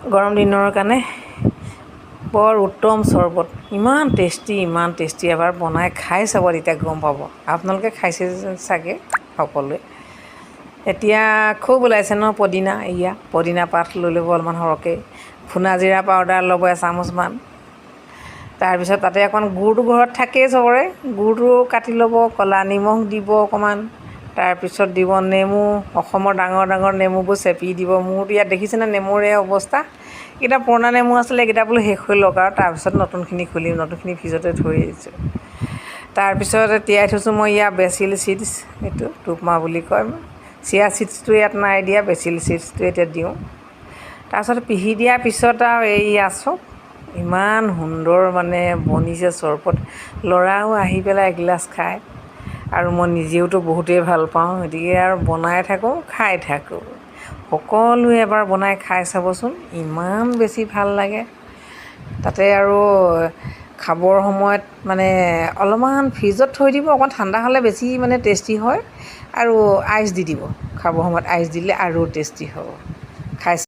গৰম দিনৰ কাৰণে বৰ উত্তম চৰবত, ইমান টেষ্টি। এবাৰ বনাই খাই চাব, তেতিয়া গম পাব। আপোনালোকে খাইছে চাগে সকলোৱে। এতিয়া খুব ওলাইছে ন পদিনা, পদিনা পাত লৈ ল'ব অলপমান সৰহকৈ, ভুনা জিৰা পাউডাৰ ল'ব এচামুচমান। তাৰপিছত তাতে অকণ গুড়টো ঘৰত থাকেই চবৰে, গুড়টো কাটি ল'ব, ক'লা নিমখ দিব অকণমান, তাৰপিছত দিব নেমু, অসমৰ ডাঙৰ নেমুবোৰ চেপি দিব। মোৰতো ইয়াত দেখিছেনে নেমুৰে অৱস্থা। এইকেইটা পুৰণা নেমু আছিলে, এইকেইটা বোলো শেষ হৈ লওক আৰু তাৰপিছত নতুনখিনি খুলিম, নতুনখিনি ফ্ৰিজতে থৈ আহিছোঁ। তাৰপিছত তিয়াই থৈছোঁ মই বেচিল চিডছ, এইটো টোপমা বুলি কয়। চিয়া চিডছটো ইয়াত নাই দিয়া, বেচিল চিডছটো এতিয়া দিওঁ। তাৰপিছত পিহি দিয়াৰ পিছত আৰু চব ইমান সুন্দৰ মানে বনিছে চৰবত। ল'ৰাও আহি পেলাই এগিলাচ খায়, আৰু মই নিজেওতো বহুতেই ভাল পাওঁ, গতিকে আৰু বনাই থাকোঁ, খাই থাকোঁ। সকলোৱে এবাৰ বনাই খাই চাবচোন, ইমান বেছি ভাল লাগে। তাতে আৰু খাবৰ সময়ত মানে অলপমান ফ্ৰিজত থৈ দিব, অকণ ঠাণ্ডা হ'লে বেছি মানে টেষ্টি হয়। আৰু আইচ দি দিব, খাবৰ সময়ত আইচ দিলে আৰু টেষ্টি হ'ব। খাই